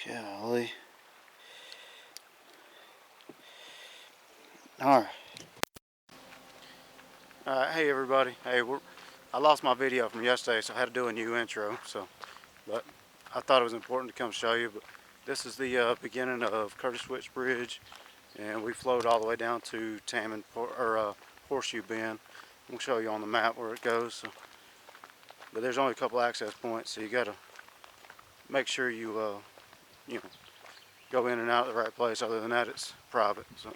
Golly. Alright. Hey everybody. Hey, I lost my video from yesterday, so I had to do a new intro. But I thought it was important to come show you. But this is the beginning of Curtis Switch Bridge, and we flowed all the way down to Horseshoe Bend. We'll show you on the map where it goes. But there's only a couple access points, so you got to make sure you go in and out of the right place. Other than that, it's private. So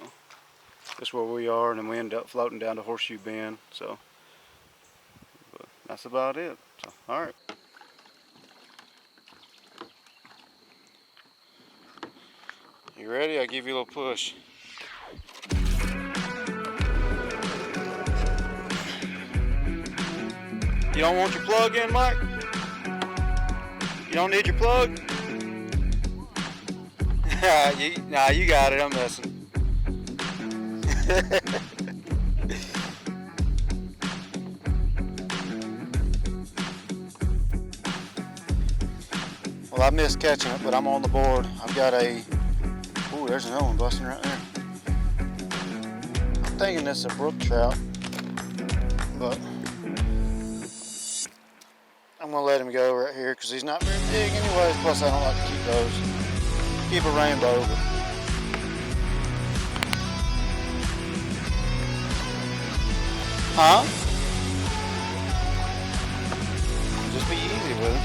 that's where we are, and then we end up floating down to Horseshoe Bend. So but that's about it. So, all right. You ready? I'll give you a little push. You don't want your plug in, Mike? You don't need your plug? Nah, you got it. I'm messing. Well, I missed catching it, but I'm on the board. I've got a... Ooh, there's another one busting right there. I'm thinking this is a brook trout, but I'm going to let him go right here because he's not very big anyways. Plus, I don't like to keep those. Keep a rainbow. But huh? Just be easy with him.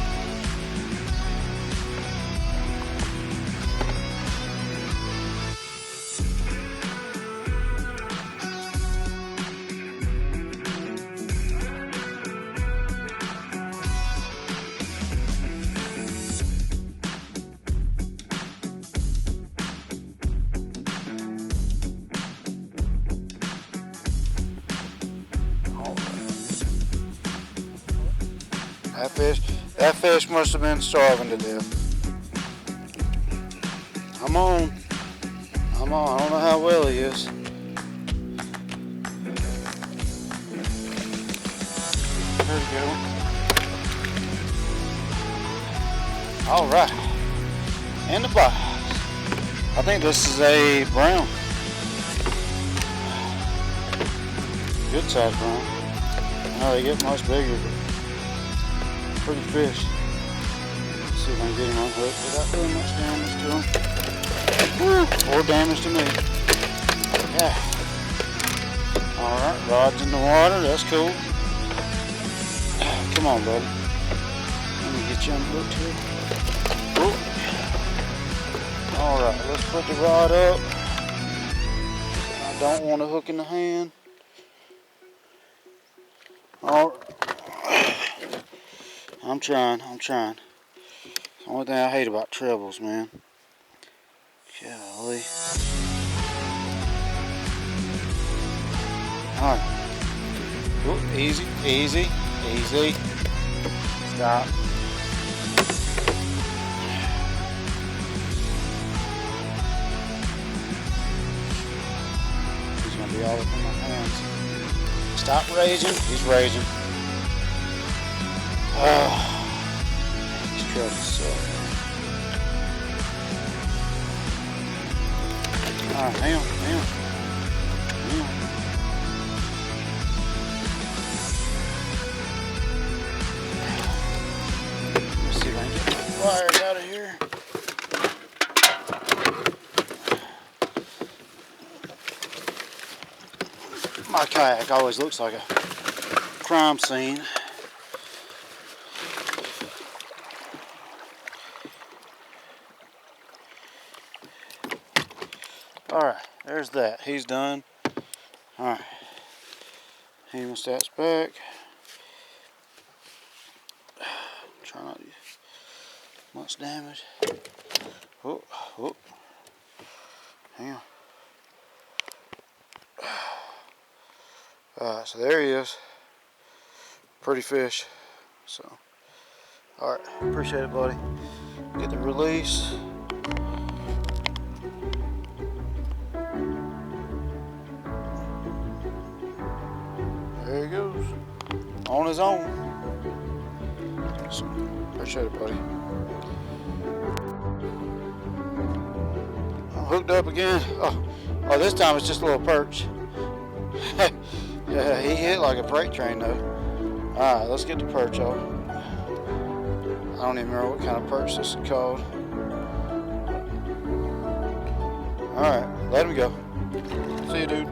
That fish must have been starving to death. I'm on. I don't know how well he is. There we go. All right. And the box. I think this is a brown. Good size brown. I know they get much bigger, but pretty fish. Let's see if I can get him unhooked without doing much damage to him. Or damage to me. Yeah. Alright, rod's in the water, that's cool. Come on, buddy. Let me get you unhooked here. Alright, let's put the rod up. I don't want to hook in the hand. Alright. I'm trying. The only thing I hate about trebles, man. Golly. Alright. Easy. Stop. He's gonna be all up in my hands. Stop raging. He's raging. These trebles suck. Alright, hang on. Let's see if I can get the wires out of here. My kayak always looks like a crime scene. Alright, there's that. He's done. Alright. Hemostats back. Try not to do much damage. Oh. Hang on. Alright, so there he is. Pretty fish. So, alright, appreciate it, buddy. Get the release. There he goes. On his own. So, appreciate it, buddy. hooked up again. Oh, this time it's just a little perch. Yeah, he hit like a freight train though. Alright, let's get the perch off. I don't even remember what kind of perch this is called. Alright, let him go. See you, dude.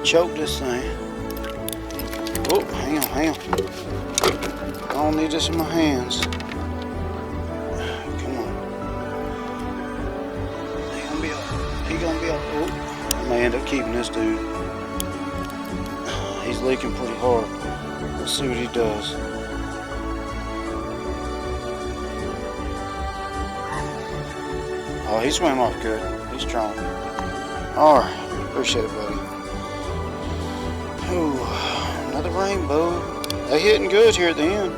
Choke this thing. Oh, hang on. I don't need this in my hands. Come on. He gonna be up. Oh, I may end up keeping this dude. He's leaking pretty hard. Let's see what he does. Oh, he swam off good. He's strong. Alright, appreciate it, buddy. Ooh, another rainbow. They hitting good here at the end.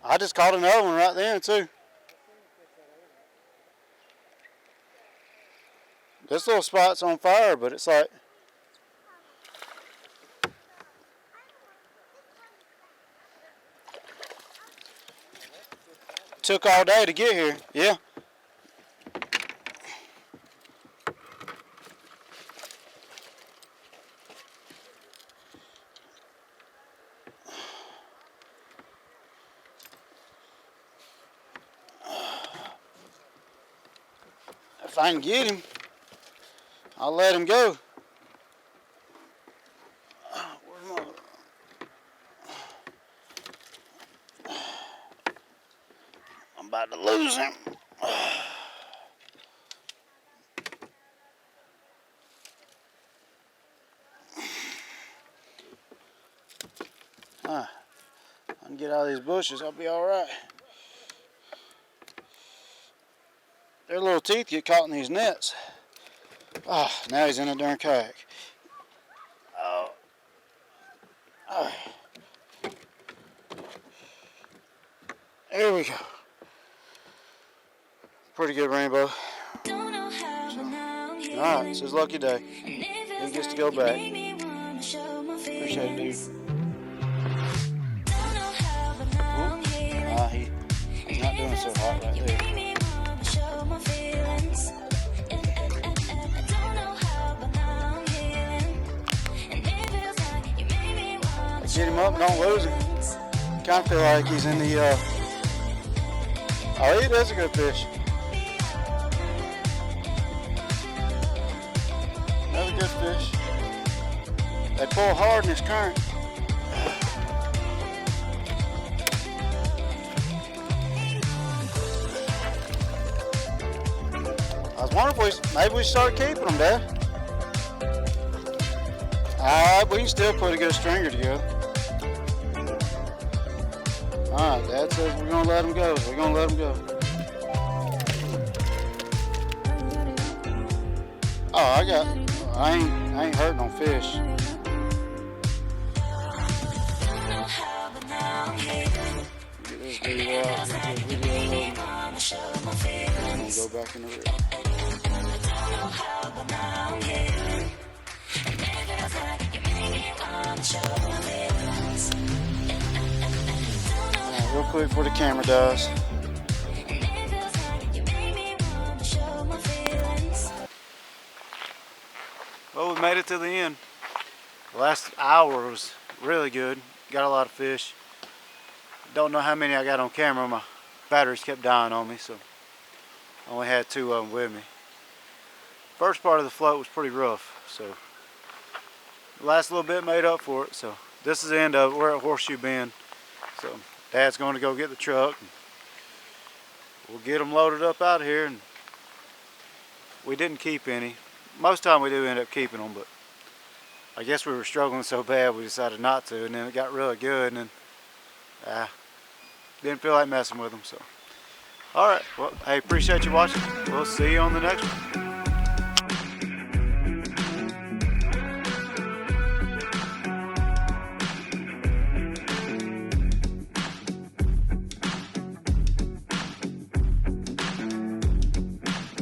I just caught another one right then too. This little spot's on fire, but it's like took all day to get here. Yeah. If I can get him, I'll let him go. I'm about to lose him. I can get out of these bushes, I'll be alright. Their little teeth get caught in these nets. Ah, now he's in a darn kayak. Oh. Alright. There we go. Pretty good rainbow. Alright, it's his lucky day. He gets to go back. Appreciate it, dude. He's not doing so hot right there. Get him up, don't lose him. Kind of feel like he's in the, oh, he does a good fish. Another good fish. They pull hard in this current. I was wondering if maybe we start keeping them, Dad. We can still put a good stringer together. Alright, Dad says we're gonna let him go. We're gonna let him go. Oh, I ain't hurting on fish. Get this video out, get this video loaded. I'm gonna go back in the reel. Real quick before the camera dies. Well, we made it to the end. The last hour was really good. Got a lot of fish. Don't know how many I got on camera. My batteries kept dying on me, so I only had 2 of them with me. First part of the float was pretty rough, so the last little bit made up for it. So this is the end of it. We're at Horseshoe Bend. So Dad's going to go get the truck. we'll get them loaded up out of here. And we didn't keep any. Most of the time we do end up keeping them, but I guess we were struggling so bad we decided not to, and then it got really good, and then didn't feel like messing with them. So, all right, well, hey, appreciate you watching. We'll see you on the next one.